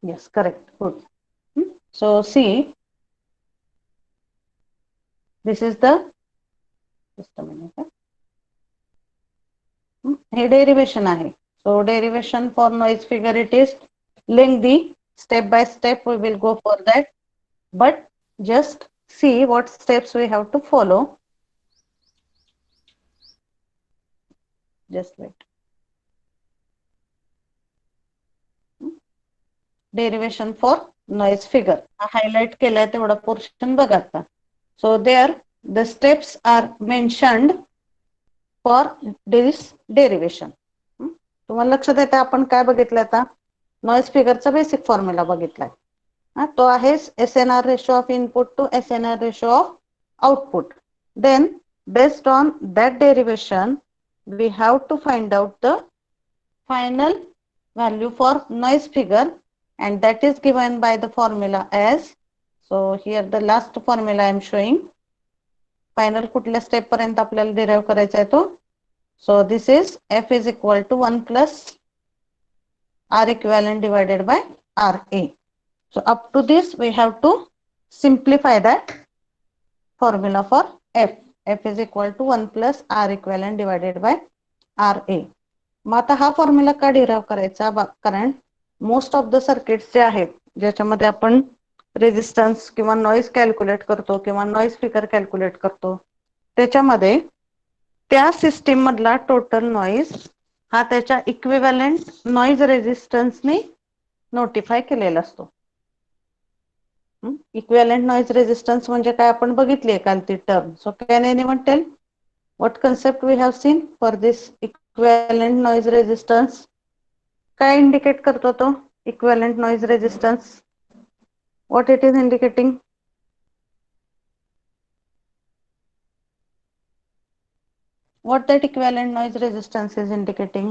Yes, correct. Good. So see, this is the, just a minute. हे derivation आहे. So derivation for noise figure it is lengthy. Step by step we will go for that. But just see what steps we have to follow. Just wait. Derivation for noise figure. Highlight केलाय तेवढा portion बघा आता. So there the steps are mentioned for this derivation. तुम्हाला लक्षात येतं आपण काय बघितलं आता नॉइज फिगरचा बेसिक फॉर्म्युला बघितलाय. तो आहे SNR ratio of input to SNR ratio of output. Then based on that derivation we have to find out the final value for noise figure and that is given by the formula as, so here the last formula I am showing. Final कुठल्या step पर्यंत आपल्याला derive करायचा आहे तो. So this is F is equal to 1 plus R equivalent divided by RA. So up to this we have to simplify that formula for F. F is equal to 1 plus R equivalent divided by RA. मग आता हा formula का derive करायचा, कारण most of the circuits जे आहेत ज्याच्यामध्ये आपण रेजिस्टन्स किंवा नॉइज कॅल्क्युलेट करतो किंवा नॉइज फिगर कॅल्क्युलेट करतो त्याच्यामध्ये त्या सिस्टीम मधला टोटल नॉइज हा त्याच्या इक्विव्हॅलेंट नॉइज रेजिस्टन्सने नोटिफाय केलेला असतो. इक्विव्हॅलेंट नॉइज रेजिस्टन्स म्हणजे काय आपण बघितली काल ती term. So can anyone tell what concept we have seen for this equivalent noise resistance? काय इंडिकेट करतो तो equivalent noise resistance? What it is indicating? What that equivalent noise resistance is indicating?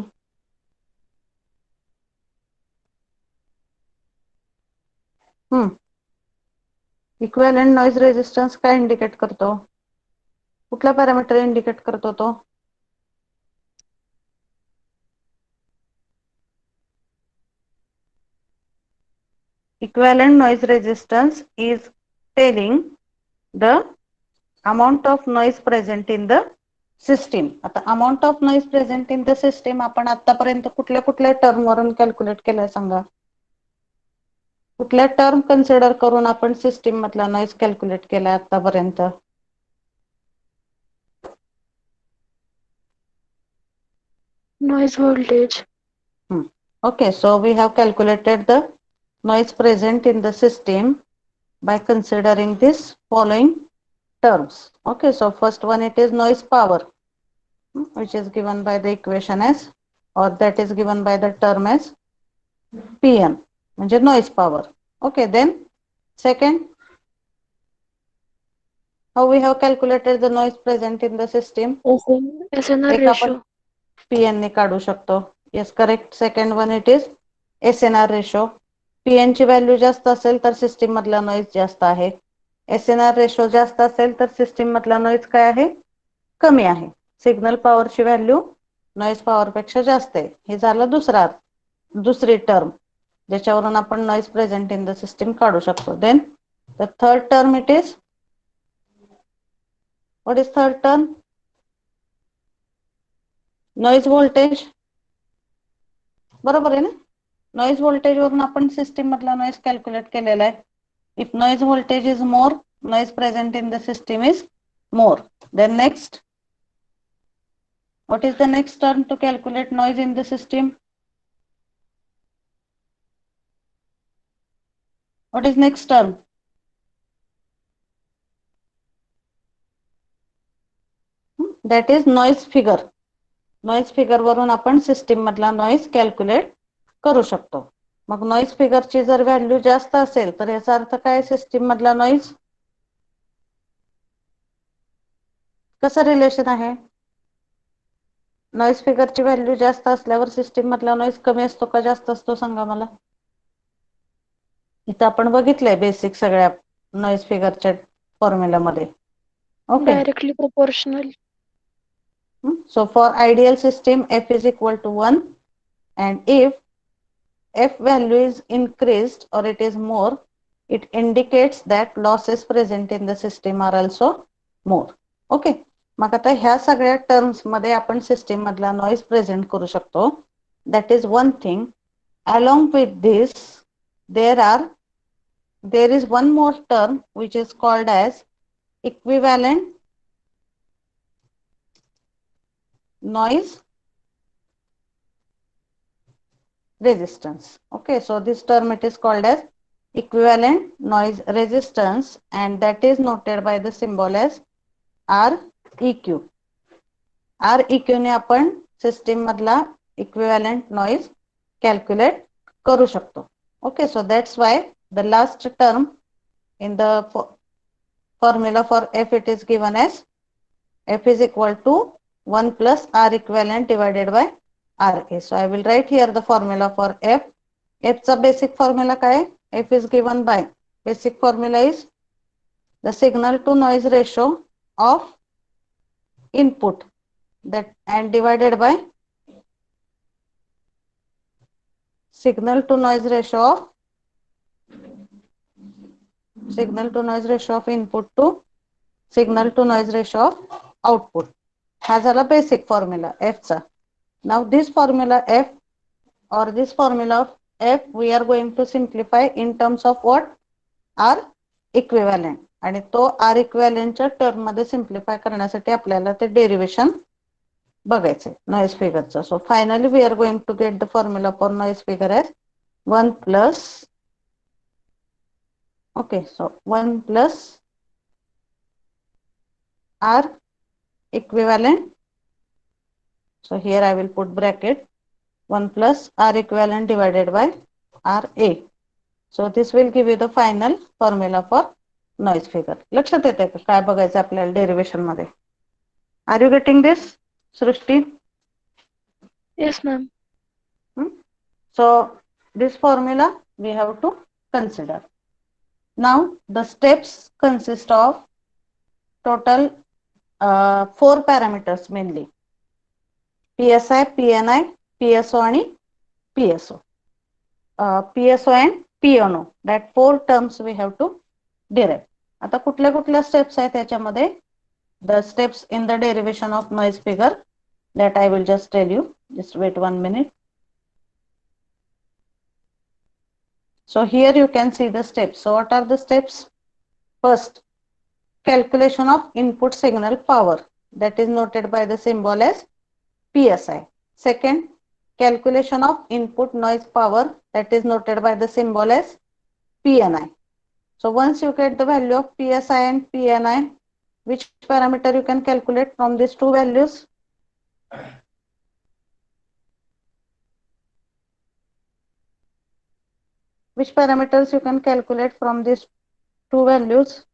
Equivalent noise resistance काय indicate करतो, कुठला parameter indicate करतो तो? Equivalent noise resistance is telling the amount of noise present in the system. आता amount of noise present in the system आपण आतापर्यंत कुठल्या कुठल्या टर्म वरून कॅल्क्युलेट केलाय सांगा. कुठल्या टर्म कन्सिडर करून आपण सिस्टीम मधला नॉइज कॅल्क्युलेट केलाय आतापर्यंत? noise voltage. Okay, so we have calculated the noise present in the system by considering this following terms. Okay, so first one it is noise power, which is given by the equation as, or that is given by the term as Pm, म्हणजे noise power. Okay, then second, how we have calculated the noise present in the system? SNR एक आपण ratio. Pn ने काढू शकतो. Yes, correct. Second one it is SNR ratio. Pn ची value जास्त असेल तर सिस्टीम मधला नॉइज जास्त आहे. SNR रेशो जास्त असेल तर सिस्टीम मधला नॉइज काय आहे, कमी आहे. सिग्नल पॉवरची व्हॅल्यू नॉइज पॉवर पेक्षा जास्त आहे. हे झालं दुसरी टर्म ज्याच्यावरून आपण noise present in the system काढू शकतो. Then the third term it is, what is third term? Noise voltage. बरोबर आहे ना, नॉइज व्होल्टेज वरून आपण सिस्टीम मधला नॉइज कॅल्क्युलेट केलेला आहे. If noise voltage is more, noise present in the system is more. Then next, what is the next term to calculate noise in the system? What is next term? That is noise figure. Noise figure वरून आपण system मधला noise calculate करू शकतो. मग noise फिगरची जर value जास्त असेल तर याचा अर्थ काय, सिस्टीम मधला नॉइज कसं रिलेशन आहे? नॉइज फिगरची व्हॅल्यू जास्त असल्यावर सिस्टीम मधला नॉइज कमी असतो का जास्त असतो सांगा मला. इथं आपण बघितलंय बेसिक सगळ्या नॉइज फिगरच्या फॉर्म्युलामध्ये. Okay, Directly proportional. so for ideal system F is equal to 1 and if F value is increased or it is more, it indicates that losses present in the system are also more. Okay. मग आता ह्या सगळ्या terms मध्ये आपण system मधला noise present करू शकतो. That is one thing. Along with this, there is one more term which is called as equivalent noise resistance. Okay, so this term it is called as equivalent noise resistance, and that is noted by the symbol as REQ. REQ ने आपण system मधला equivalent noise calculate करू शकतो. Okay, so that's why the last term in the formula for F, it is given as F is equal to 1 plus R equivalent divided by RA. So I will write here the formula for F. F चा basic formula काय? F is given by, basic formula is the signal to noise ratio of input that and divided by signal to noise ratio of input to signal to noise ratio of output. हा झाला basic formula F चा. Now this formula F, or this formula of F, we are going to simplify in terms of what? R equivalent. आणि तो R equivalent च्या term मध्ये simplify करण्यासाठी आपल्याला ते डेरिवेशन बघायचंय नॉइज फिगरचं. So finally we are going to get the formula for noise figure as 1 plus, okay, so 1 plus R equivalent. So here I will put bracket 1 plus R equivalent divided by RA. So this will give you the final formula for noise figure. लक्षात येते का काय बघायचं आपल्याला derivation मध्ये? Are you getting this, Srishti? Yes, ma'am. So this formula we have to consider. Now the steps consist of total 4 parameters mainly: PSI, PNI, PSO आणि PSO. PSO and PNO, that 4 terms we have to derive. आता कुठल्या कुठल्या steps आहेत त्याच्यामध्ये? The steps in the derivation of noise figure, that I will just tell you. Just wait 1 minute. So here you can see the steps. So what are the steps? First, calculation of input signal power, that is noted by the symbol as PSI. Second, calculation of input noise power, that is noted by the symbol as PNI. So once you get the value of PSI and PNI, which parameter you can calculate from these two values? Which parameters you can calculate from these two values?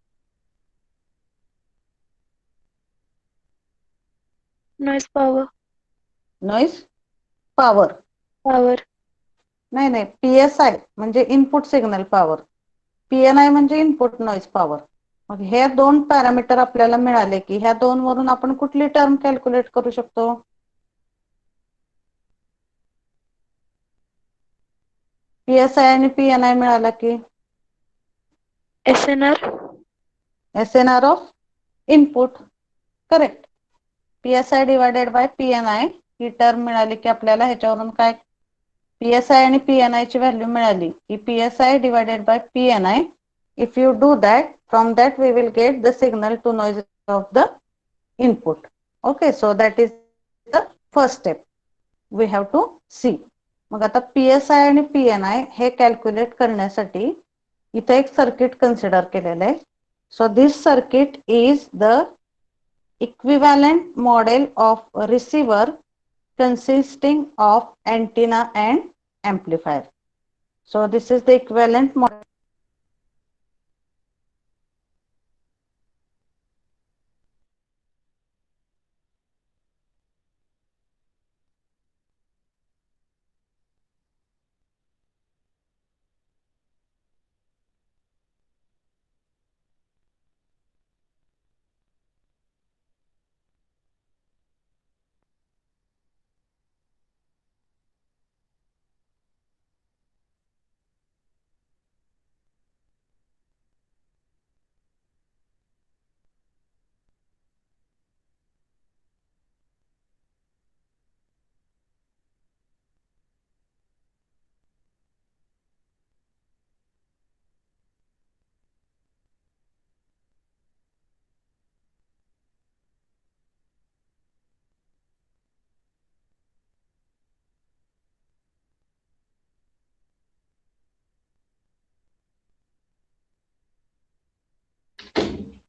Noise power. Noise power. Power. नाही नाही, PSI म्हणजे input signal power, PNI म्हणजे input noise power. मग हे दोन parameter आपल्याला मिळाले की ह्या दोन वरून आपण कुठली टर्म कॅल्क्युलेट करू शकतो? PSI आणि PNI मिळाला की SNR. SNR of input. Correct. PSI divided by PNI he term मिळाली की आपल्याला ह्याच्यावरून काय? PSI आणि PNI ची व्हॅल्यू मिळाली की PSI divided by PNI. If you do that, from that we will get the signal to noise of the input. Okay, so that is the first step we have to see. मग आता PSI आणि PNI हे calculate करण्यासाठी इथे एक circuit consider केलेलं आहे. So this circuit is the equivalent model of a receiver consisting of antenna and amplifier. So this is the equivalent model.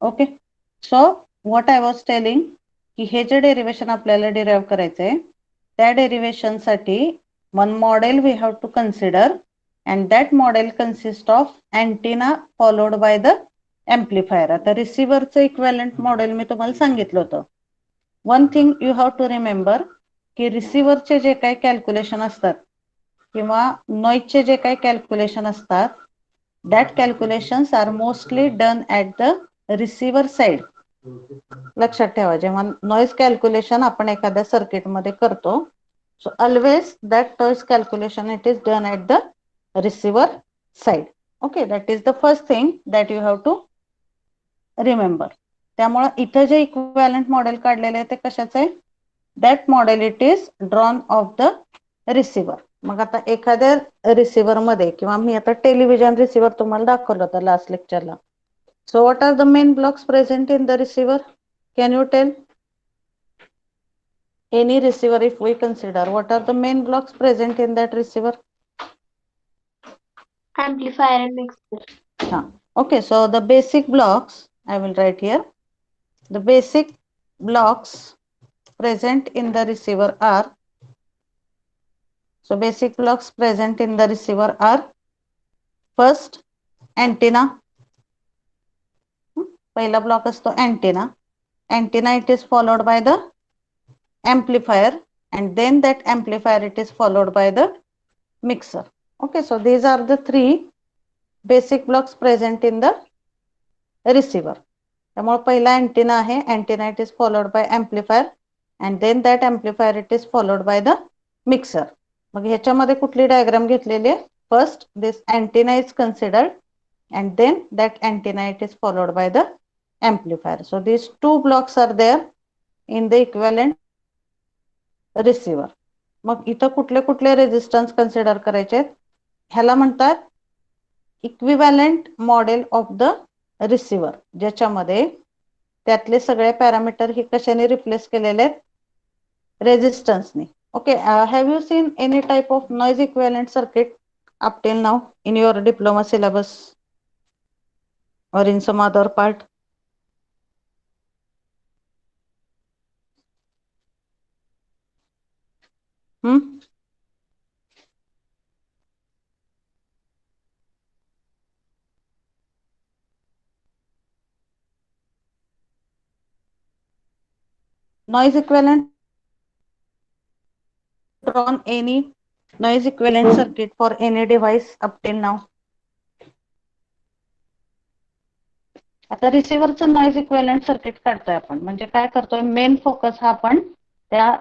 Okay. So what I was telling की हे जे derivation आपल्याला derive करायचं आहे त्या डेरिवेशनसाठी one model we have to consider and that model consist of antenna followed by the amplifier. आता रिसिव्हरचं इक्वॅलंट मॉडेल मी तुम्हाला सांगितलं होतं. One thing you have to remember की रिसिव्हरचे जे काही कॅल्क्युलेशन असतात किंवा नॉईजचे जे काही कॅल्क्युलेशन असतात that calculations are mostly done at the receiver side. लक्षात ठेवा, जेव्हा नॉईज कॅल्क्युलेशन आपण एखाद्या सर्किटमध्ये करतो so always that noise calculation it is done at the receiver side. Okay, that is the first thing that you have to remember. त्यामुळे इथं जे इक्विव्हॅलंट मॉडेल काढलेले आहे ते कशाचं आहे? That model it is drawn of the receiver. मग आता एखाद्या रिसिव्हर मध्ये किंवा मी आता टेलिव्हिजन रिसिव्हर तुम्हाला दाखवलं होतं लास्ट लेक्चरला. So what are the main blocks present in the receiver? Can you tell? Any receiver if we consider, what are the main blocks present in that receiver? Amplifier and mixer. Okay, so the basic blocks I will write here. The basic blocks present in the receiver are, so basic blocks present in the receiver are first antenna. पहिला block असतो antenna. Antenna it is followed by the amplifier and then that amplifier it is followed by the mixer. Okay, so these are the three basic blocks present in the receiver. त्यामुळे पहिला antenna आहे, antenna it is followed by amplifier and then that amplifier it is followed by the mixer. मग ह्याच्यामध्ये कुठली diagram घेतलेली आहे? First this antenna is considered and then that antenna it is followed by the amplifier. So these two blocks are there in the equivalent receiver. मग इथं कुठले कुठले resistance consider करायचे आहेत? ह्याला म्हणतात equivalent model of the receiver, ज्याच्यामध्ये त्यातले सगळे पॅरामीटर हे कशाने रिप्लेस केलेले आहेत? रेजिस्टन्सने. Okay, have you seen any type of noise equivalent circuit up till now in your diploma syllabus or in some other part? Noise equivalent, drawn any noise equivalent circuit for any device up till now? आता रिसिव्हरचं noise equivalent circuit काढतोय आपण, म्हणजे काय करतोय? Main focus हा आपण त्या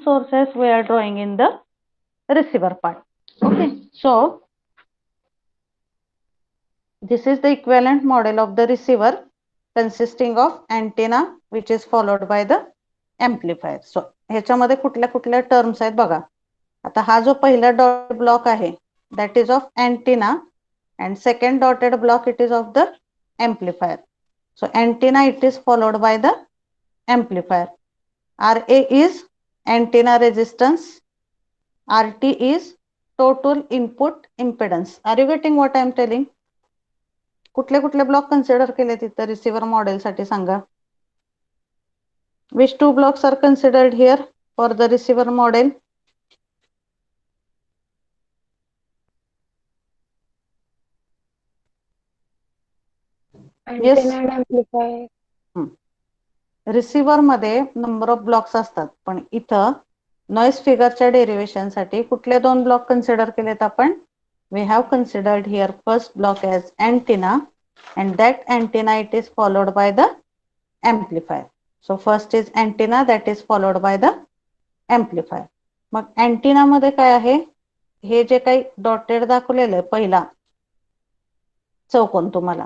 sources we are drawing in the receiver part. Okay, so this is the equivalent model of the receiver consisting of antenna which is followed by the amplifier. So ह्याच्यामध्ये कुठल्या कुठल्या टर्म्स आहेत बघा. आता हा जो पहिला डॉट ब्लॉक आहे that is of antenna and second dotted block it is of the amplifier. So antenna it is followed by the amplifier. RA is antenna resistance, RT is total input impedance. Are you getting what I am telling? कुठले कुठले block consider केले तिथं receiver model साठी सांगा. Which two blocks are considered here for the receiver model? Antenna and amplifier. Receiver मध्ये number of blocks असतात, पण इथं नॉइज फिगरच्या डेरिव्हेशन साठी कुठले दोन ब्लॉक कन्सिडर केलेत आपण? We have considered here first block as antenna and that antenna it is followed by the amplifier. So first is antenna that is followed by the amplifier. मग antenna मध्ये काय आहे? हे जे काही डॉटेड दाखवलेलं आहे पहिला चौकोन तुम्हाला,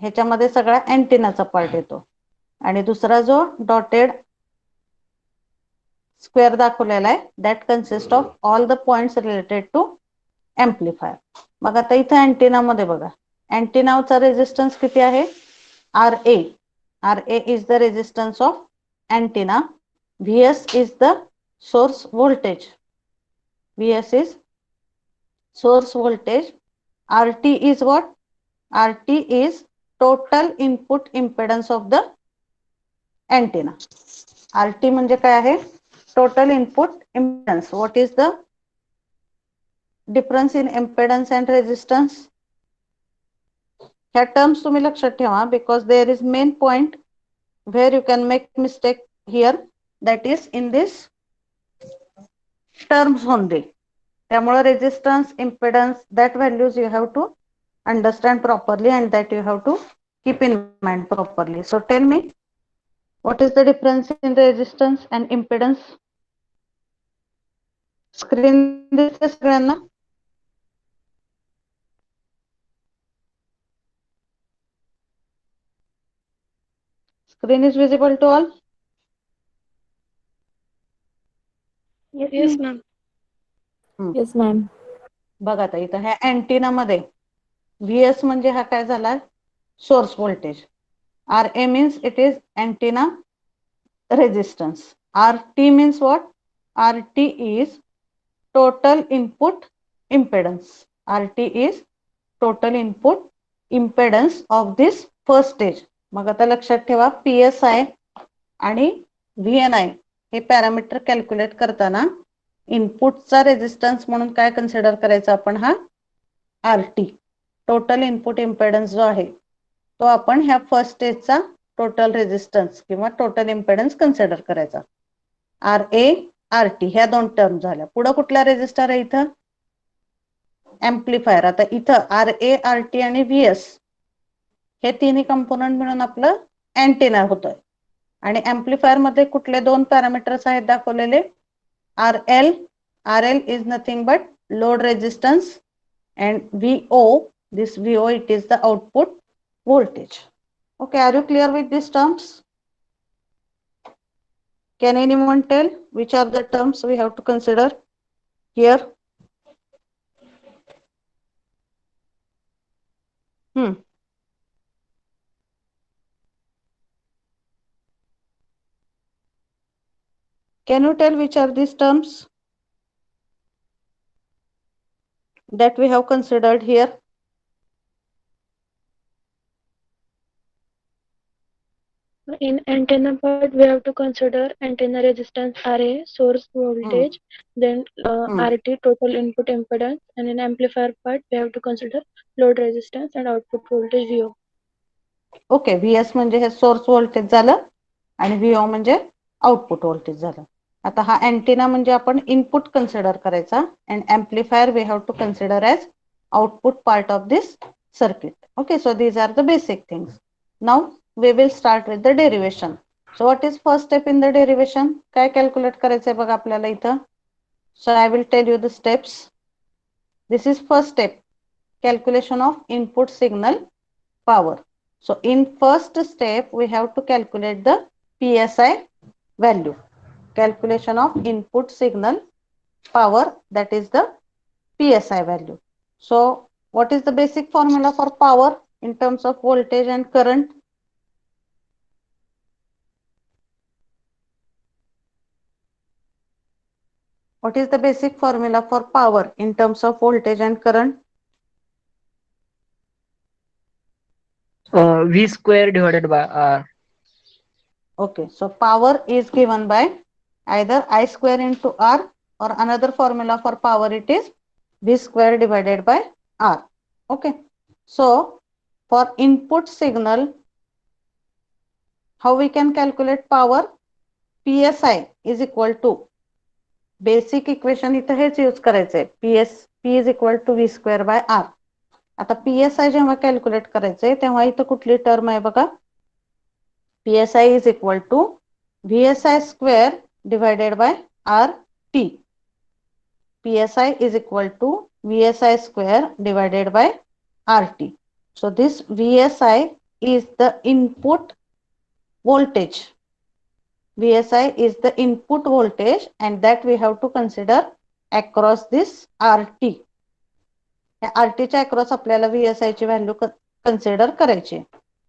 ह्याच्यामध्ये सगळा अँटिनाचा पार्ट येतो आणि दुसरा जो डॉटेड स्क्वेअर दाखवलेला आहे that consist of all the points related to amplifier. मग आता इथं अँटिना मध्ये बघा, अँटिनाचा रेजिस्टन्स किती आहे? RA. RA is the resistance of antenna. VS is the source voltage. VS is source voltage RT is what? RT is total input impedance of the antenna. RT म्हणजे काय आहे? Total input impedance. What is the difference in impedance and resistance? ह्या terms तुम्ही लक्षात ठेवा, because there is main point where you can make mistake here, that is in this terms only. त्यामुळे resistance, impedance, that values you have to understand properly and that you have to keep in mind properly. So tell me, what is the difference in resistance and impedance? Screen दिसते सगळ्यांना? Screen is visible to all? Yes, ma'am. Yes, ma'am. बघा आता इथं ह्या antenna मध्ये VS म्हणजे हा काय झाला? Source voltage. RA means it is antenna resistance. RT means what? RT is total input impedance. RT is total input impedance of this first stage. मग आता लक्षात ठेवा, PSI आणि VNI हे पॅरामीटर कॅल्क्युलेट करताना इनपुटचा रेजिस्टन्स म्हणून काय कन्सिडर करायचा आपण? हा RT टोटल इनपुट इम्पेडन्स जो आहे तो आपण ह्या फर्स्ट स्टेजचा टोटल रेजिस्टन्स किंवा टोटल इम्पेडन्स कन्सिडर करायचा. RA RT ह्या दोन टर्म झाल्या. पुढे कुठला रेजिस्टर आहे इथं? एम्प्लिफायर. आता इथं RA RT आणि VS हे तिन्ही कंपोनंट मिळून आपलं अँटेना होतोय. आणि एम्प्लिफायर मध्ये कुठले दोन पॅरामीटर्स आहेत दाखवलेले? RL. RL is nothing but load resistance, and VO, this VO, it is the output voltage. Okay, are you clear with these terms? Can anyone tell which are the terms we have to consider here? Can you tell which are these terms that we have considered here? In antenna part, we have to consider antenna resistance RA, source voltage, then RT, total input impedance, and in amplifier part, we have to consider load resistance and output voltage VO. Okay, VS म्हणजे हे source voltage झालं आणि VO म्हणजे output voltage झालं. आता हा antenna म्हणजे आपण इनपुट कन्सिडर करायचा and amplifier we have to consider as output part of this circuit. Okay, so these are the basic things. Now we will start with the derivation. So what is first step in the derivation? काय calculate करायचंय बघा आपल्याला इथं? So I will tell you the steps. This is first step, calculation of input signal power. So in first step we have to calculate the PSI value. Calculation of input signal power, that is the PSI value. So what is the basic formula for power in terms of voltage and current? What is the basic formula for power in terms of voltage and current? V square divided by R. Okay, so power is given by either I square into R, or another formula for power it is V square divided by R. Okay, so for input signal, how we can calculate power? PSI is equal to, basic equation इथं हेच use करायचंय, P is equal to V square by R. आता PSI जेव्हा calculate करायचंय तेव्हा इथं कुठली term आहे बघा? PSI is equal to VSI square divided by RT. PSI is equal to VSI square divided by RT. So this VSI is the input voltage. VSI is the input voltage and that we have to consider across this RT. RT च्या across आपल्याला VSI ची value consider करायची.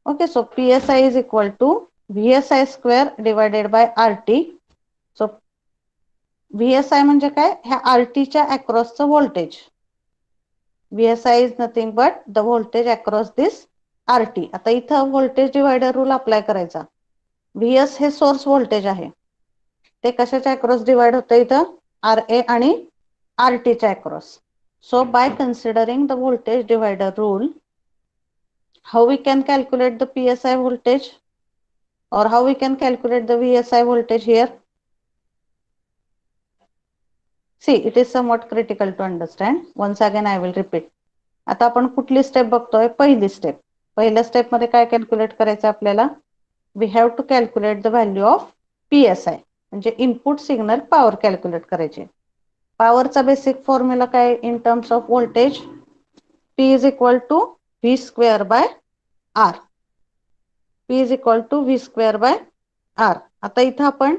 Okay, so PSI is equal to VSI square divided by RT. So VSI म्हणजे काय? ह्या RT च्या across चं voltage. VSI is nothing but the voltage across this RT. आता इथं voltage divider rule apply करायचा. VS हे source voltage आहे. ते कशाच्या across divide होतं इथं RA आणि RT च्या across. So by considering the voltage divider rule, how we can calculate the PSI voltage or how we can calculate the VSI voltage here? See, it is somewhat critical to understand. Once again, I will repeat. आता आपण कुठली step बघतोय? पहिली step. पहिल्या step मध्ये काय calculate करायचं आपल्याला? We have to calculate the value of PSI. म्हणजे इनपुट सिग्नल पॉवर कॅल्क्युलेट करायचे. पॉवरचा बेसिक फॉर्म्युला काय in terms off voltage? P is equal to V square by R. P is equal to V square by R. आता इथं आपण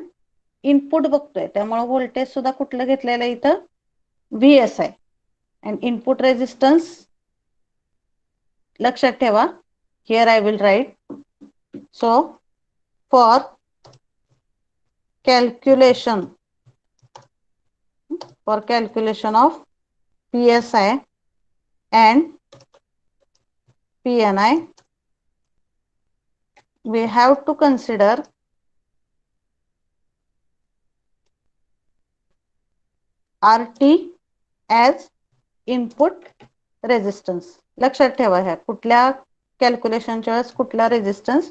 input बघतोय त्यामुळे voltage सुद्धा कुठलं घेतलेलं आहे इथं? VSI. And input resistance लक्षात ठेवा. Here I will write. So for calculation of PSI and PNI, we have to consider RT as input resistance. लक्षात ठेवा ह्या कुठल्या कॅल्क्युलेशनच्या वेळेस कुठला रेजिस्टन्स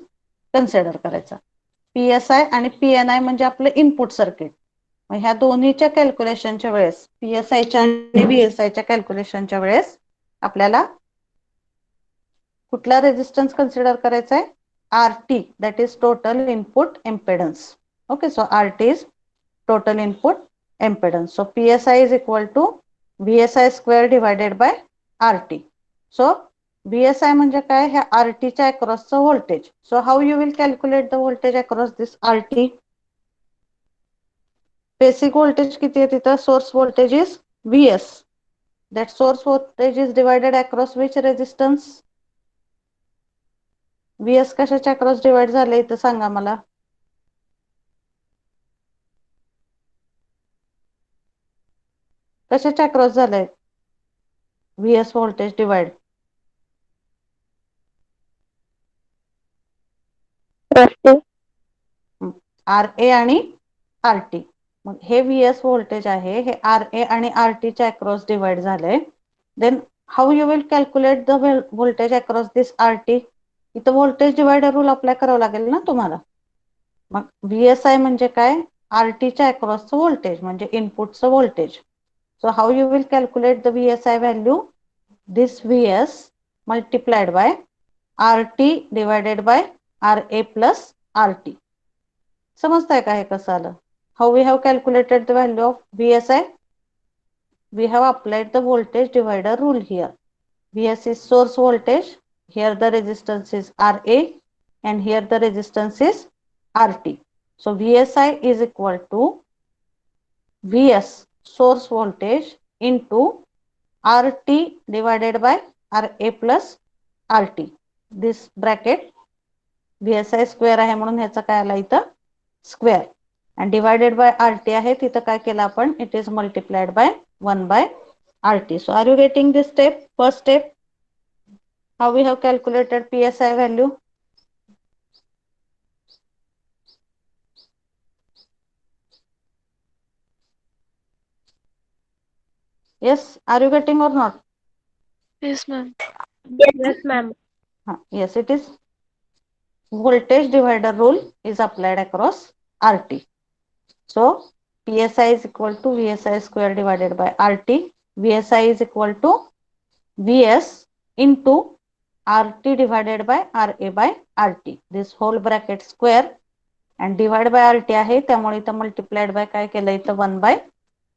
कन्सिडर करायचा. PSI आणि PNI म्हणजे आपलं इनपुट सर्किट. मग ह्या दोन्हीच्या कॅल्क्युलेशनच्या वेळेस PSIच्या आणि VSIच्या कॅल्क्युलेशनच्या वेळेस आपल्याला कुठला रेजिस्टन्स कन्सिडर करायचा आहे? RT, that is total input impedance. Okay, so RT is total input impedance. So PSI is equal to VSI square divided by RT. So VSI म्हणजे काय? ह्या RT च्या अक्रॉसचं voltage. So how you will calculate the voltage across this RT? Basic voltage किती आहे तिथं? Source voltage is VS. That source voltage is divided across which resistance? VS कशाच्या across divide झाले इथं सांगा मला. कशाच्या अक्रॉस झालंय VS व्होल्टेज डिवाइड? RA आणि RT. मग हे VS व्होल्टेज आहे हे RA आणि RT च्या अक्रॉस डिवाइड झालंय. Then how you will calculate the voltage across this RT? इथं व्होल्टेज डिवायडर रूल अप्लाय करावं लागेल ना तुम्हाला. मग VSI म्हणजे काय? RT च्या अक्रॉसचं व्होल्टेज म्हणजे इनपुटचं voltage. So how you will calculate the VSI value? This VS multiplied by RT divided by RA plus RT. समजताय का हे कसं आलं? How we have calculated the value of VSI? We have applied the voltage divider rule here. VS is source voltage. Here the resistance is RA and here the resistance is RT. So VSI is equal to VS source voltage into RT divided by RA plus RT. This bracket VSI square आहे म्हणून ह्याचा काय आला इथं square and divided by RT आहे तिथं काय केलं आपण? It is multiplied by 1 by RT. So are you getting this step? First step, how we have calculated PSI value? Yes, are you getting or not? Yes, ma'am. Yes, ma'am. Yes, it is. Voltage divider rule is applied across RT. So PSI is equal to VSI square divided by RT. VSI is equal to VS into RT divided by RA by RT. This whole bracket square and divide by RT आहे त्यामुळे इथं multiplied by काय केलं इथं 1 by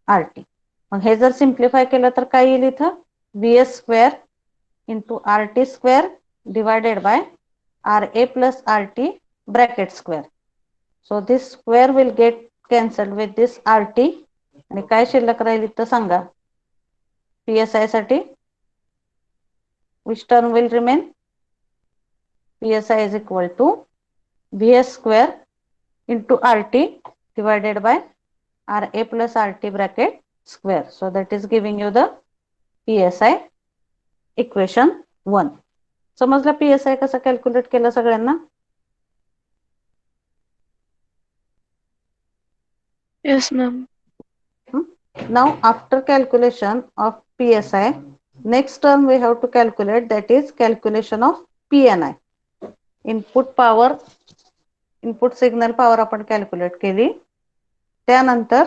RT. मग हे जर simplify केलं तर काय येईल इथं? VS square into RT square divided by RA plus RT bracket square. So this square will get cancelled with this RT आणि काय शिल्लक राहील इथं सांगा? PSI साठी which term will remain? PSI is equal to VS square into RT divided by RA plus RT bracket square. So that is giving you the PSI equation 1. समजला PSI कसा calculate केला सगळ्यांना? Yes, ma'am. Now after calculation of PSI, next term we have to calculate, that is calculation of PNI. Input power, input signal power आपण calculate केली. त्यानंतर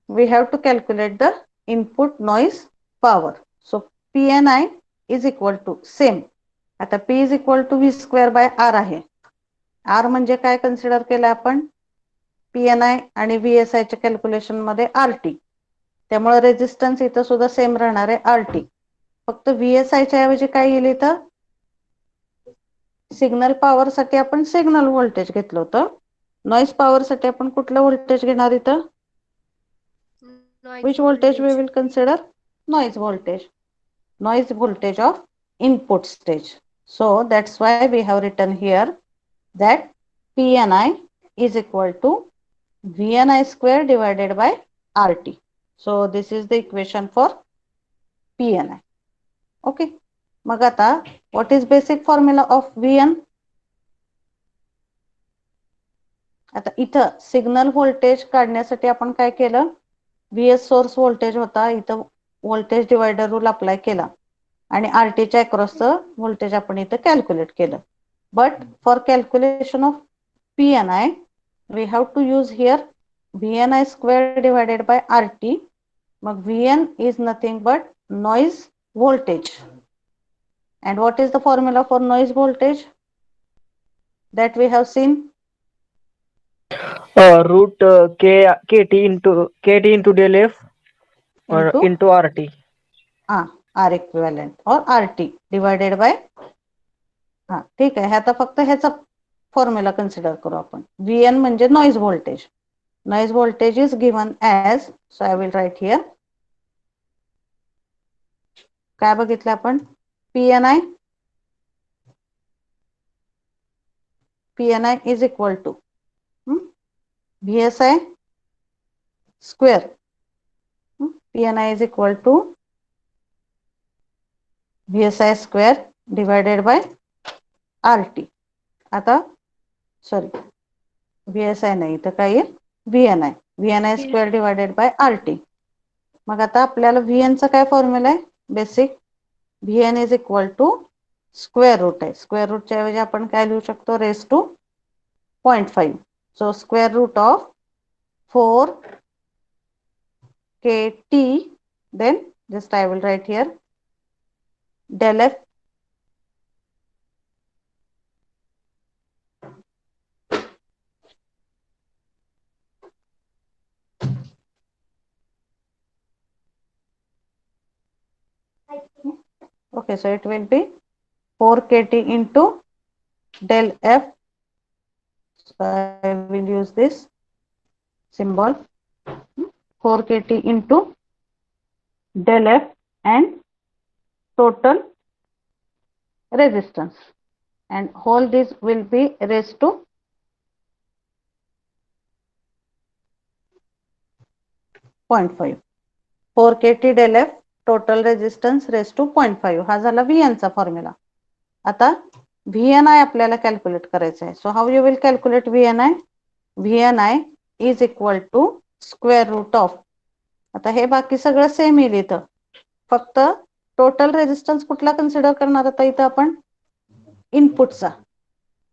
we have to calculate the input noise power. So PNI is equal to same. आता P is equal to V square by R आहे. R म्हणजे काय consider केलं आपण? PNI आणि VSI च्या कॅल्क्युलेशन मध्ये RT. त्यामुळे रेजिस्टन्स इथं सुद्धा सेम राहणार आहे RT. फक्त VSI च्या ऐवजी काय येईल इथं? सिग्नल पॉवर साठी आपण सिग्नल व्होल्टेज घेतलं होतं. नॉइज पॉवर साठी आपण कुठलं व्होल्टेज घेणार इथं? Which voltage we will consider? Noise voltage. Noise voltage of input stage. So that's why we have written here that PNI is equal to VNI square divided by RT. So this is the equation for PNI. Okay. मग आता what is basic formula of VN? आता इथं signal voltage काढण्यासाठी आपण काय केलं? VS source voltage होता, इथं व्होल्टेज डिवायडर रूल अप्लाय केला आणि RT च्या अक्रॉसचं व्होल्टेज आपण इथं कॅल्क्युलेट केलं. But for calculation of PNI we have to use here VNI square divided by RT. मग VN is nothing but noise voltage. And what is the formula for noise voltage that we have seen? Root KT into del F or into RT. R equivalent or RT divided by ठीक आहे. आता फक्त ह्याचा formula consider करू आपण. VN म्हणजे noise voltage. Noise voltage is given as, so I will write here. काय बघितलं आपण? PNI is equal to VSI square. PNI is equal to VSI square divided by RT. आता सॉरी VSI नाही तर काय आहे? VNI square divided by RT. मग आता आपल्याला VN चा काय फॉर्म्युला आहे? Basic VN is equal to square root आहे. स्क्वेअर रूटच्या ऐवजी आपण काय लिहू शकतो? Raise to 0.5. So square root of 4 KT, then just I will write here del F okay, so it will be 4 KT into del F. So I will use this symbol 4 KT into del F and total resistance, and whole this will be raised to 0.5. 4 KT del F total resistance raised to 0.5. हा झाला VN चा formula. आता VNI आपल्याला calculate करायचं आहे. So how you will calculate VNI? VNI is equal to square root of, आता हे बाकी सगळं सेम येईल इथं, फक्त टोटल रेजिस्टन्स कुठला कन्सिडर करणार आता इथं आपण? इनपुटचा.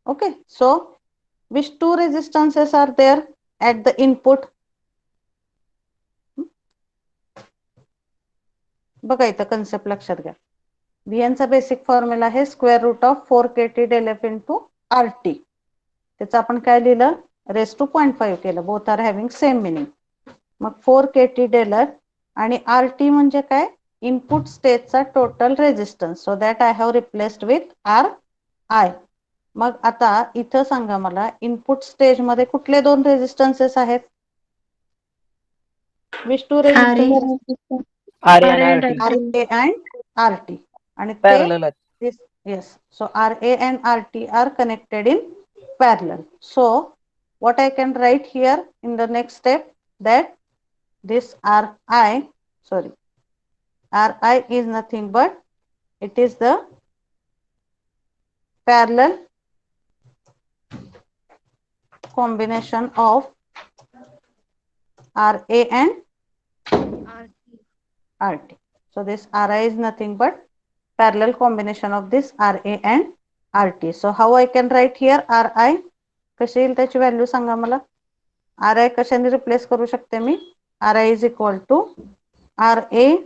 Okay, so which two resistances are there at the input? बघा इथं कन्सेप्ट लक्षात घ्या. VN चा बेसिक फॉर्म्युला आहे square root of 4 KT del F into RT. त्याचं आपण काय लिहिलं? रेस टू 0.5 केलं. Both are having same meaning. मग 4 KT del F आणि RT म्हणजे काय? इनपुट स्टेजचा total resistance. So that I have replaced with RI. मग आता इथं सांगा मला इनपुट स्टेज मध्ये कुठले दोन रेजिस्टन्सेस आहेत? Which two resistances? RA and RT. RA and RT. आणि Parallel आहेत. this, yes, so RA and RT are connected in parallel. So what I can write here in the next step, that this RI, sorry, Ri is nothing but it is the parallel combination of Ra and Rt. So this Ri is nothing but parallel combination of this Ra and Rt. So how I can write here Ri? कशी येईल त्याची value सांगा मला. Ri कशाने replace करू शकते मी. Ri is equal to Ra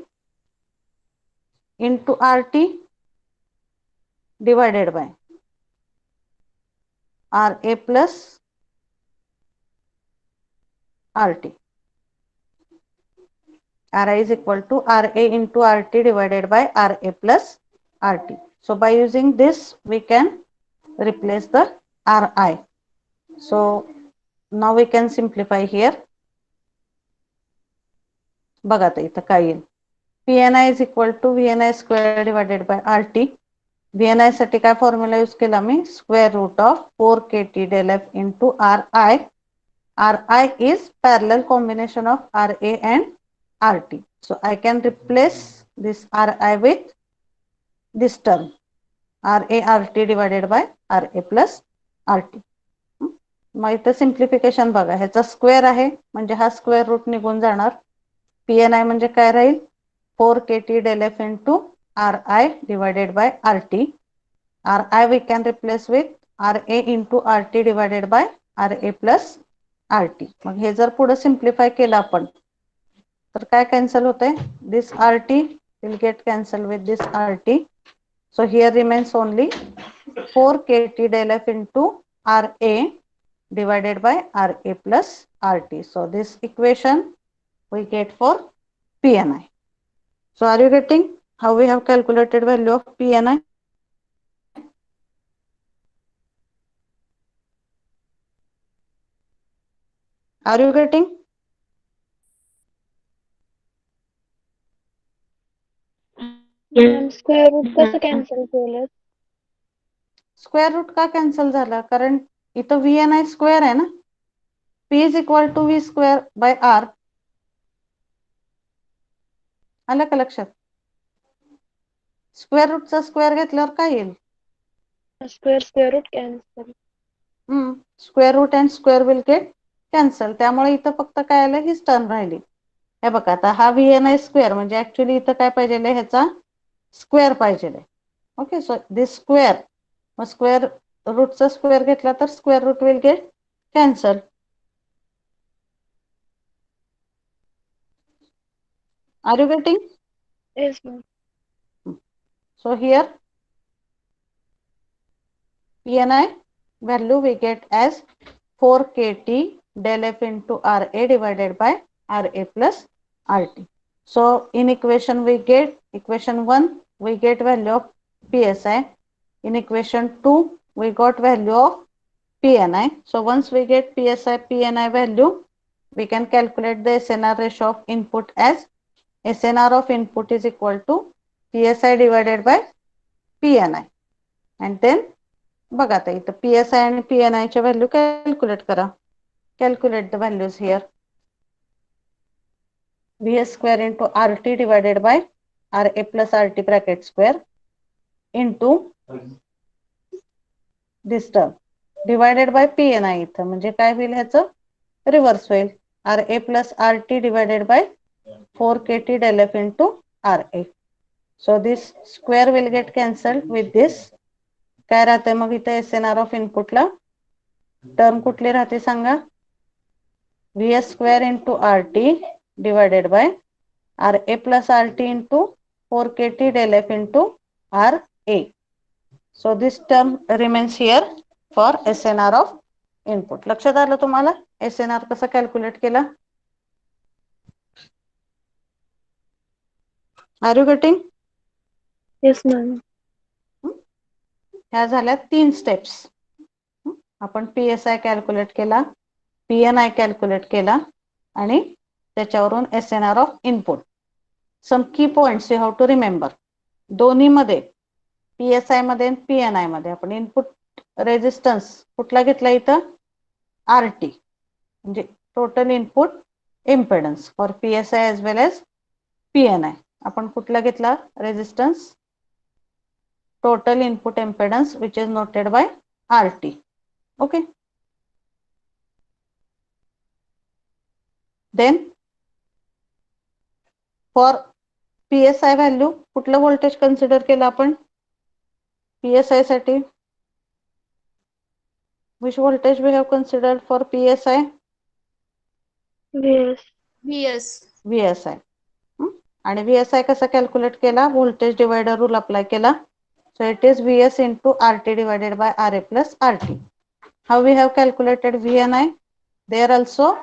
into Rt divided by Ra plus Rt. Ri is equal to Ra into Rt divided by Ra plus Rt. So by using this we can replace the Ri. So now we can simplify here. बघा आता इथं काय येईल. Pni is equal to Vni square divided by Rt. Vni साठी काय formula use केला मी. Square root of 4kt del f into Ri. Ri is parallel combination of Ra and Rt. So I can replace this Ri with this term Ra Rt divided by Ra plus Rt. मग इथं simplification बघा. ह्याचा square आहे म्हणजे हा square route निघून जाणार. Pni म्हणजे काय राहील 4kt del f into Ri divided by Rt. Ri we can replace with Ra into Rt divided by Ra plus Rt. मग हे जर पुढे सिम्प्लिफाय केलं आपण तर काय कॅन्सल होतंय. दिस Rt will get cancelled with this Rt. So here remains only 4kt del f into Ra divided by Ra plus Rt. So this equation we get for Pni. So are you getting how we have calculated value of Pni? Are you getting? Square root कसं cancel केलं. Square root का cancel झाला कारण इथं Vni square आहे ना. P is equal to V square by R. आलं का लक्षात. स्क्वेअर रूटचा स्क्वेअर घेतल्यावर काय येईल. Square root cancel. Square root and square will get cancel. त्यामुळे इथं फक्त काय आलं हीच टर्म राहिली. हे बघा आता हा Vni स्क्वेअर म्हणजे ऍक्च्युली इथं काय पाहिजे ह्याचा स्क्वेअर पाहिजे. ओके सो दिस स्क्वेअर मग स्क्वेअर रूटचा स्क्वेअर घेतला तर square root will get cancel. Are you getting? Yes ma'am. So here Pni value we get as 4kt del f into Ra divided by Ra plus Rt. So in equation we get equation 1 we get value of Psi. In equation 2 we got value of Pni. So once we get Psi Pni value we can calculate the SNR ratio of input as SNR of input is equal to Psi divided by Pni. And then बघा आता इथं Psi आणि Pni च्या value calculate करा. Calculate the values here. Vs square into Rt divided by Ra plus Rt bracket square into this term divided by Pni इथं म्हणजे काय होईल ह्याचं रिव्हर्स होईल. Ra plus Rt divided by 4kt del f into Ra. So this square will get cancelled with this. काय राहते मग इथे SNR ऑफ इनपुटला टर्म कुठली राहते सांगा. Vs square into Rt divided by Ra plus Rt into 4kt del f into Ra. So this term remains here for SNR of input. लक्षात आलं तुम्हाला SNR कसं कॅल्क्युलेट केला. Are you getting? Yes ma'am. ह्या झाल्या 3 steps. आपण Psi calculate केला, Pni calculate केला आणि त्याच्यावरून SNR of input. Some key points you have to remember. दोन्ही मध्ये Psi मध्ये आणि Pni मध्ये आपण इनपुट रेजिस्टन्स कुठला घेतला इथं RT म्हणजे total input impedance for Psi as well as Pni. आपण कुठला घेतला resistance total input impedance which is noted by RT. Okay, then for PSI value कुठलं व्होल्टेज कन्सिडर केलं आपण PSI साठी which voltage we have considered for PSI VSI आणि VSI कसा calculate केला व्होल्टेज डिवायडर रूल अप्लाय केला so it is VS into RT divided by RA plus RT. How we have calculated VNI? There also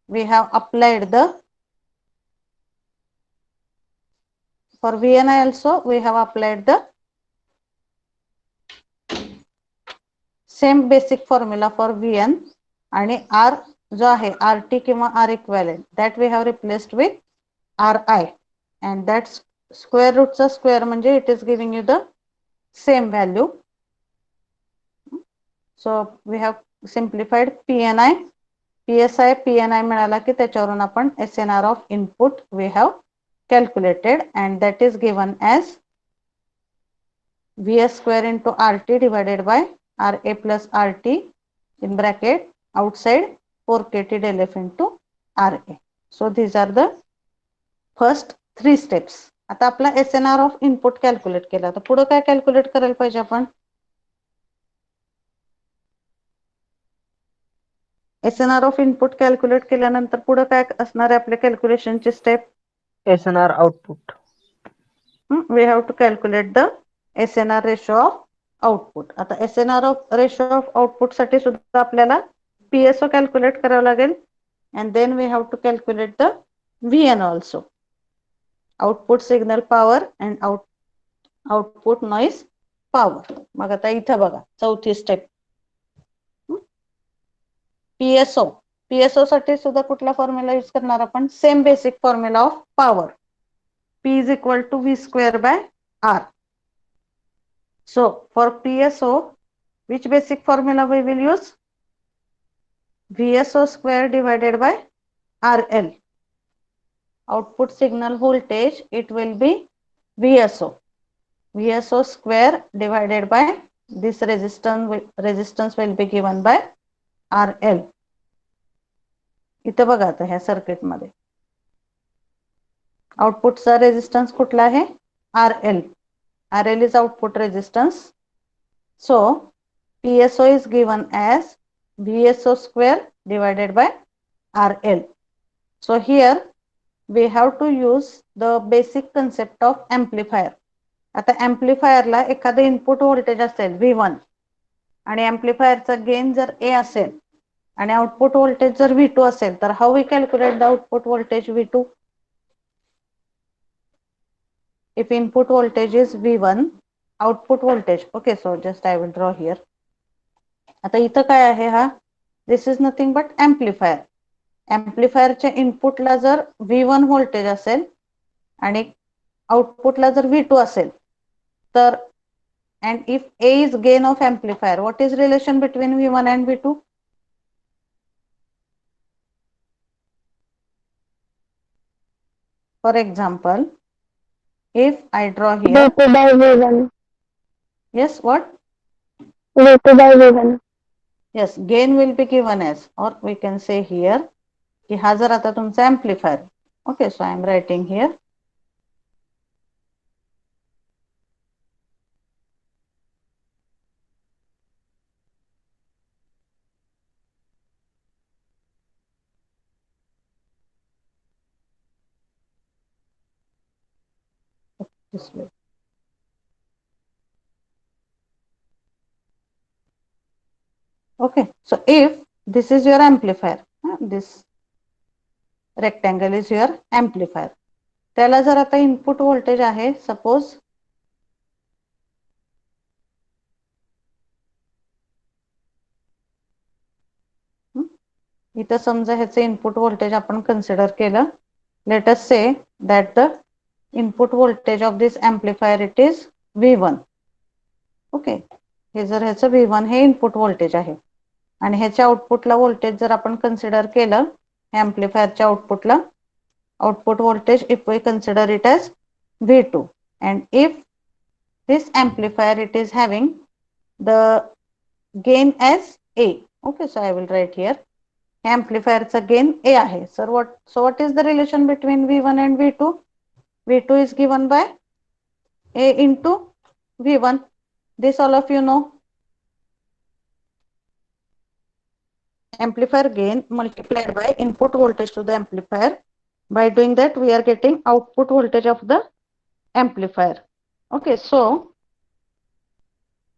we have applied the for VNI also we have applied the same basic formula for VN आणि R जो आहे RT किंवा R equivalent that we have replaced with RI and that's square root चा square म्हणजे it is giving you the same value. So we have simplified PNI PSI PNI मिळाला की त्याच्यावरून आपण SNR of input we have calculated and that is given as VS square into RT divided by RA plus RT in bracket outside 4KT del F into RA. So these are the first 3 steps. आता आपला SNR of input calculate केला तर पुढे काय calculate करायला पाहिजे आपण SNR of input calculate केल्यानंतर पुढे काय असणार आहे आपल्या कॅल्क्युलेशनची step SNR output. We have to calculate the SNR ratio of output. आता SNR of ratio of output साठी सुद्धा आपल्याला PSO कॅल्क्युलेट करावं लागेल and then we have to calculate the VN also. Output signal power and output noise power. मग आता इथं बघा चौथी स्टेप PSO साठी सुद्धा कुठला फॉर्म्युला यूज करणार आपण same basic formula of power P is equal to V square by R. So for PSO which basic formula we will use VSO square divided by RL. Output signal voltage it will be VSO square divided by this resistance will be given by RL. इथं बघा आता ह्या circuit मध्ये आउटपुटचा resistance कुठला आहे RL is output resistance. So PSO is given as VSO square divided by RL. So here we have to use the basic concept of amplifier. आता amplifierला एखादं इनपुट व्होल्टेज असेल V1 आणि amplifierचा गेन जर A असेल आणि output voltage जर V2 असेल तर how we calculate the output voltage V2? If input voltage is V1 output voltage okay so just I will draw here. आता इथं काय आहे हा this is nothing but amplifier. Amplifierच्या इनपुटला जर V1 व्होल्टेज असेल आणि आउटपुटला जर V2 असेल तर and if A is gain of amplifier what is relation between V1 and V2? For example if I draw here V2 by V1. yes what V2 by V1. yes gain will be given as or we can say here की हा जर आता तुमचा amplifier okay so I am writing here this way. Okay, so if this is your amplifier, this rectangle is your amplifier. त्याला जर आता input voltage आहे suppose इथं समजा ह्याचे इनपुट व्होल्टेज आपण कन्सिडर केलं let us say that the input voltage of this amplifier it is V1 okay हे जर ह्याचं V1 हे इनपुट व्होल्टेज आहे आणि ह्याच्या आउटपुटला व्होल्टेज जर आपण कन्सिडर केलं एम्प्लिफायरच्या आउटपुटला output voltage if we consider it as V2. And if this amplifier, it is having the gain as A. Okay, so I will write here. Amplifierचा gain A आहे. So what is the relation between V1 and V2? V2 is given by A into V1. This all of you know. Amplifier gain multiplied by input voltage to the amplifier. By doing that, we are getting output voltage of the amplifier. Okay, so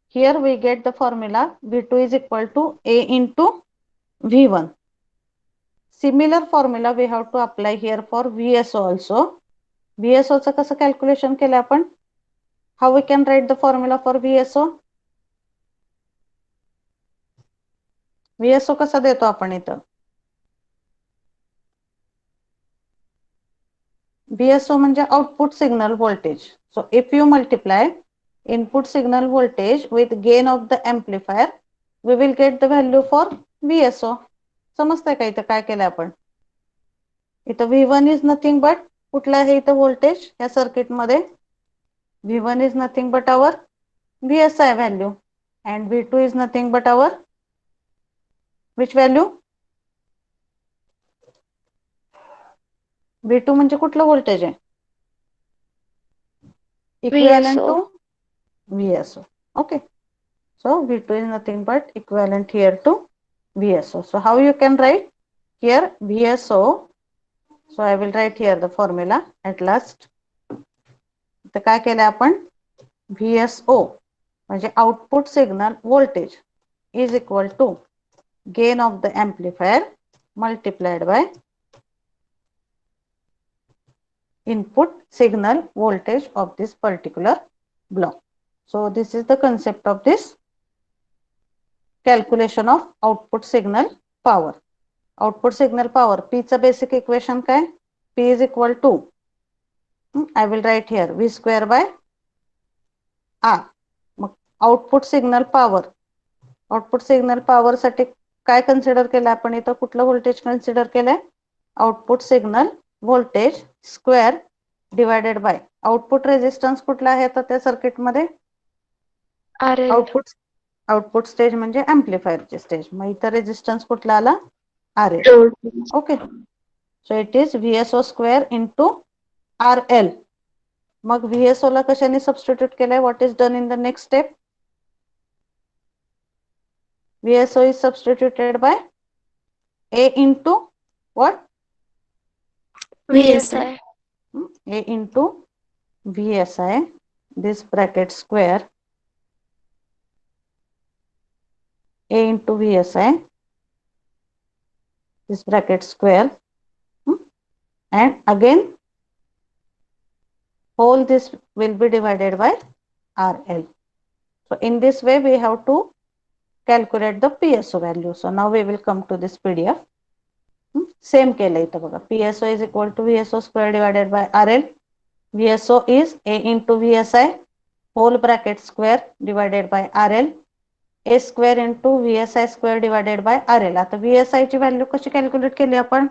here we get the formula V2 is equal to A into V1. Similar formula we have to apply here for VSO also. VSO चं कसं calculation केलं आपण? How we can write the formula for VSO? VSO कसा देतो आपण इथं? VSO म्हणजे output signal voltage. So if you multiply input signal voltage with gain of the amplifier, we will get the value for VSO. समजतंय का इथं काय केलं आपण? इथं V1 is nothing but कुठलं आहे इथं voltage या सर्किट मध्ये? V1 is nothing but our VSI value and V2 is nothing but our which value? V2 म्हणजे कुठलं व्होल्टेज आहे? Equivalent to VSO. Okay. So V2 is nothing but equivalent here to VSO. So how you can write here VSO? So I will write here the formula at last. तर काय केलं आपण? VSO म्हणजे output signal voltage is equal to gain of the amplifier multiplied by input signal voltage of this particular block. So this is the concept of this calculation of output signal power. Output signal power P चा basic equation काय? P is equal to I will write here V square by R. मग output signal power साठी काय consider केलं आपण इथं? कुठलं voltage consider केलंय? Output signal voltage square divided by output resistance कुठला आहे आता त्या सर्किट मध्ये? RL. आउटपुट स्टेज म्हणजे एम्प्लिफायरचे स्टेज. मग इथं रेजिस्टन्स कुठला आला? RL. Okay, so it is VSO square into RL. मग VSO ला कशाने सबस्टिट्यूट केलंय? What is done in the next step? VSO is substituted by A into what? VSI. A into VSI, this bracket square, A into VSI, this bracket square, and again whole this will be divided by RL. So in this way we have to calculate the PSO value. So now we will come to this PDF. Same केलं इथं बघा. PSO is equal to VSO square divided by RL. VSO is A into VSI whole bracket square divided by RL. A square into VSI square divided by RL. आता VSI ची value कशी calculate केली आपण?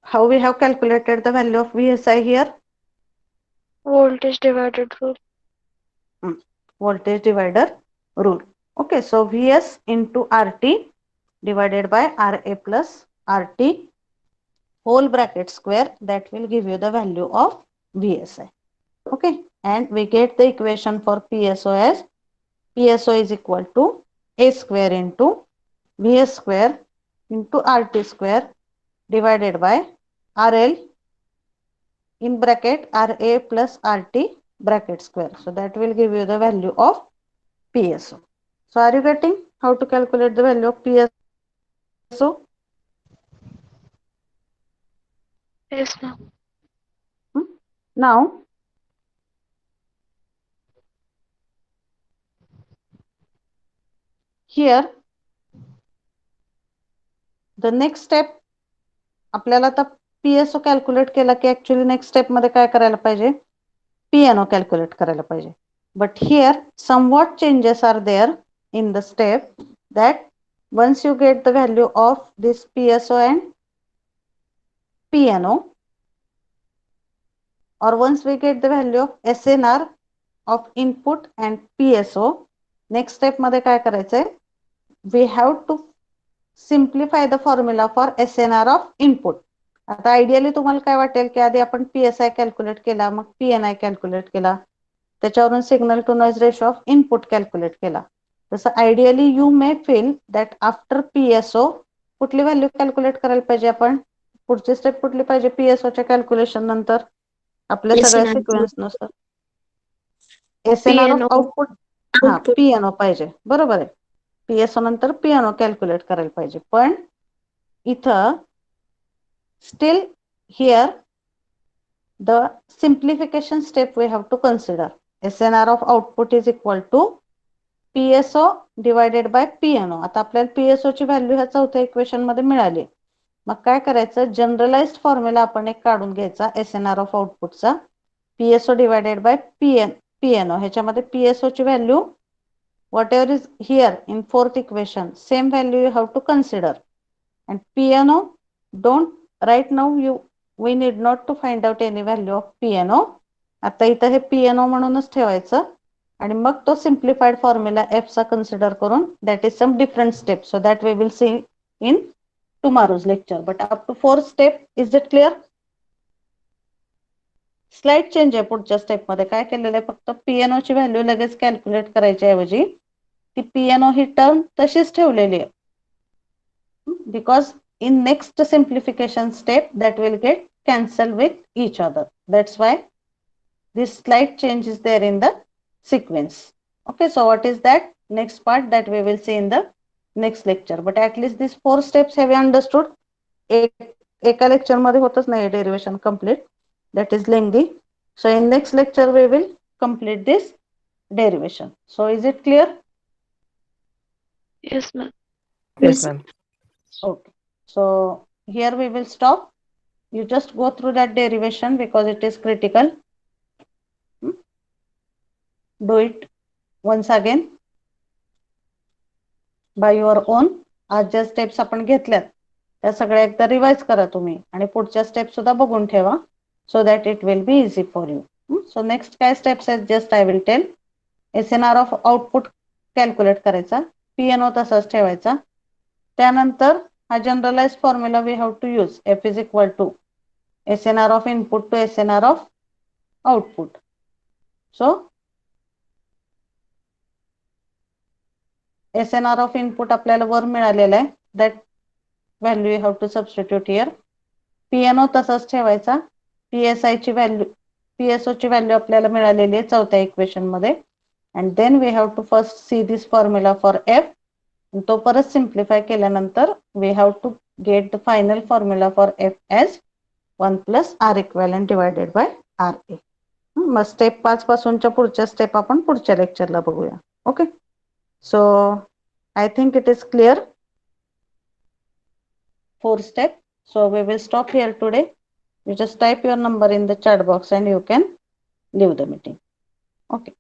How we have calculated the value of VSI here? Voltage divided rule. Voltage divider rule. Okay, so VS into RT divided by RA plus RT whole bracket square, that will give you the value of VSI. Okay, and we get the equation for PSO as PSO is equal to A square into VS square into RT square divided by RL in bracket RA plus RT bracket square. So that will give you the value of PSO. So are you getting how to calculate the value of PSO? Yes, ma'am. Now here the next step आपल्याला आता PSO calculate केला की actually next step मध्ये काय करायला पाहिजे? PNO calculate करायला पाहिजे. But here somewhat changes are there in the step that once you get the value of this PSO and PNO, or once we get the value of SNR of input and PSO, next step मध्ये काय करायचंय, we have to simplify the formula for SNR of input. आता ideally तुम्हाला काय वाटेल की आधी आपण PSI कॅल्क्युलेट केला, मग PNI कॅल्क्युलेट केला, त्याच्यावरून signal to noise ratio of input calculate केला. तसं ideally you may feel that after PSO कुठली व्हॅल्यू कॅल्क्युलेट करायला पाहिजे आपण, पुढची स्टेप कुठली पाहिजे PSOच्या कॅल्क्युलेशन नंतर आपल्या सगळ्या सिक्वेन्स नुसार SNR ऑफ PNO आउटपुट, हा output. PNO पाहिजे, बरोबर आहे. PSO नंतर PNO कॅल्क्युलेट करायला पाहिजे. पण इथं steel here the simplification step we have to consider. SNR of output is equal to PSO divided by PNO. आता आपल्याला PSO ची व्हॅल्यू ह्या चौथ्या इक्वेशन मध्ये मिळाली. मग काय करायचं, जनरलाइज्ड फॉर्म्युला आपण एक काढून घ्यायचा SNR ऑफ आउटपुटचा, PSO डिवायडेड बाय PNO. ह्याच्यामध्ये PSO ची value whatever is here in fourth equation, same value you have to consider. And PNO, don't right now we need not to find out any value of PNO. आता इथं हे PNO म्हणूनच ठेवायचं आणि मग तो सिम्प्लिफाईड फॉर्म्युला F चा consider करून that is some different steps, so that we will see in tomorrow's lecture. But up to 4th step, is it clear? Slide change आहे पुढच्या स्टेप मध्ये. काय केलेलं आहे, फक्त PNO ची व्हॅल्यू लगेच कॅल्क्युलेट करायच्या ऐवजी ती PNO ही टर्म तशीच ठेवलेली आहे. Because in next simplification step that will get cancelled with each other. That's why this slight change is there in the sequence. Okay, so what is that next part that we will see in the next lecture. But at least these 4 steps have you understood. एका lecture मध्ये होतच नाही derivation complete, that is lengthy. So in next lecture we will complete this derivation. So is it clear? Yes, ma'am. Yes, ma'am. Okay, so here we will stop. You just go through that derivation because it is critical. Do it once again by your own. आज ज्या steps आपण घेतल्यात त्या सगळ्या एकदा revise करा तुम्ही आणि पुढच्या स्टेप सुद्धा बघून ठेवा, so that it will be easy for you. So next काय स्टेप्स आहेत just I will tell. SNR of output calculate करायचा, PNO तसाच ठेवायचा. त्यानंतर हा generalize formula we have to use, F is equal to SNR of input to SNR of output. So SNR of input आपल्याला वर मिळालेला आहे, that value you have to substitute here. PNO तसाच ठेवायचा, PSI ची व्हॅल्यू, PSO ची value आपल्याला मिळालेली आहे चौथ्या इक्वेशन मध्ये. And then we have to first see this formula for F. तो परत सिम्प्लिफाय केल्यानंतर we have to get the final formula for F as 1 plus R equivalent divided by RA. मग स्टेप 5 पासूनच्या पुढच्या स्टेप आपण पुढच्या लेक्चरला बघूया. Okay, so I think it is clear. 4 step. So we will stop here today. You just type your number in the chat box and you can leave the meeting. Okay.